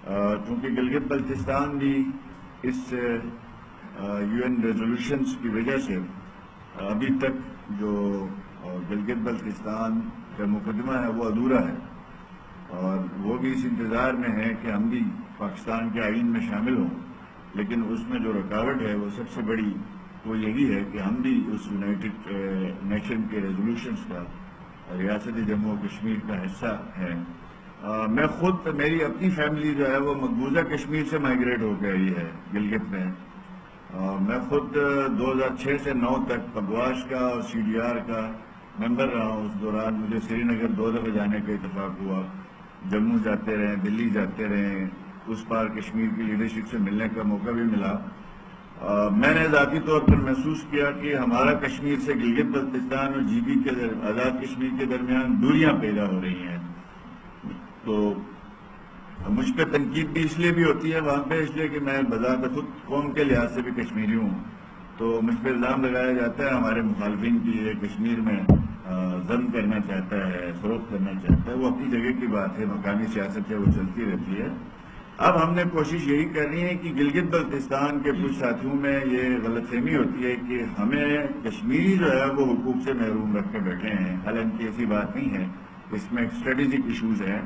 چونکہ گلگت بلتستان بھی اس UN resolutions کی وجہ سے ابھی تک جو گلگت بلتستان کا مقدمہ ہے وہ ادھورا ہے، اور وہ بھی اس انتظار میں ہے کہ ہم بھی پاکستان کے آئین میں شامل ہوں. لیکن اس میں جو رکاوٹ ہے وہ سب سے بڑی وہ یہی ہے کہ ہم بھی اس یونائٹڈ نیشن کے ریزولوشنز کا ریاست جموں و کشمیر کا حصہ ہیں. میں خود، میری اپنی فیملی جو ہے وہ مقبوضہ کشمیر سے مائیگریٹ ہو کے آئی ہے گلگت میں. میں خود 2006 سے 2009 تک پگواش کا اور CDR کا ممبر رہا ہوں. اس دوران مجھے سری نگر 2 دفعہ جانے کا اتفاق ہوا، جموں جاتے رہے، دلی جاتے رہے، اس پار کشمیر کی لیڈرشپ سے ملنے کا موقع بھی ملا. میں نے ذاتی طور پر محسوس کیا کہ ہمارا کشمیر سے گلگت بلتستان اور GB کے آزاد کشمیر کے درمیان دوریاں پیدا ہو رہی ہیں. تو مجھ پہ تنقید بھی اس لیے بھی ہوتی ہے وہاں پہ، اس لیے کہ میں بذات خود قوم کے لحاظ سے بھی کشمیری ہوں. تو مجھ پہ الزام لگایا جاتا ہے ہمارے مخالفین کی یہ کشمیر میں ضم کرنا چاہتا ہے، فروخت کرنا چاہتا ہے. وہ اپنی جگہ کی بات ہے، مقامی سیاست ہے، وہ چلتی رہتی ہے. اب ہم نے کوشش یہی کرنی ہے کہ گلگت بلتستان کے کچھ ساتھیوں میں یہ غلط فہمی ہوتی ہے کہ ہمیں کشمیری جو ہے وہ حقوق سے محروم رکھ کے بیٹھے ہیں. حالانکہ ایسی بات نہیں ہے، اس میں اسٹریٹجک ایشوز ہیں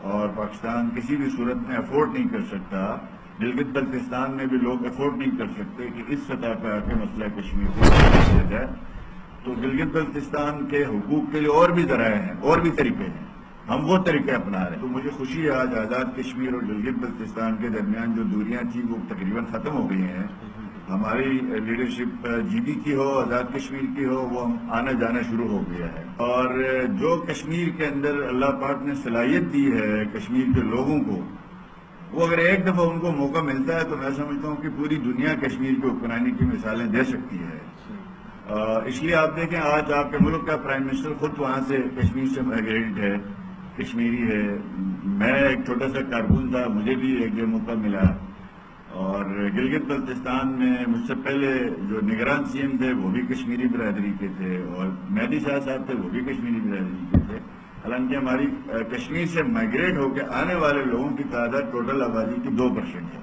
اور پاکستان کسی بھی صورت میں افورڈ نہیں کر سکتا، گلگت بلتستان میں بھی لوگ افورڈ نہیں کر سکتے کہ اس سطح پہ آ کے مسئلہ کشمیر کو کیا جائے. تو گلگت بلتستان کے حقوق کے لیے اور بھی ذرائع ہیں، اور بھی طریقے ہیں، ہم وہ طریقے اپنا رہے ہیں. تو مجھے خوشی ہے آج آزاد کشمیر اور گلگت بلتستان کے درمیان جو دوریاں تھیں وہ تقریباً ختم ہو گئی ہیں. ہماری لیڈرشپ GB کی ہو، آزاد کشمیر کی ہو، وہ آنا جانا شروع ہو گیا ہے. اور جو کشمیر کے اندر اللہ پاک نے صلاحیت دی ہے کشمیر کے لوگوں کو، وہ اگر ایک دفعہ ان کو موقع ملتا ہے تو میں سمجھتا ہوں کہ پوری دنیا کشمیر کی حکمرانی کی مثالیں دے سکتی ہے. اس لیے آپ دیکھیں آج آپ کے ملک کا پرائم منسٹر خود وہاں سے کشمیر سے مائیگریٹ ہے، کشمیری ہے. میں ایک چھوٹا سا کارکن تھا، مجھے بھی ایک موقع ملا. اور گلگت بلتستان میں مجھ سے پہلے جو نگران CM تھے وہ بھی کشمیری برادری کے تھے، اور مہدی شاہ صاحب تھے وہ بھی کشمیری برادری کے تھے. حالانکہ ہماری کشمیر سے مائیگریٹ ہو کے آنے والے لوگوں کی تعداد ٹوٹل آبادی کی 2% ہے.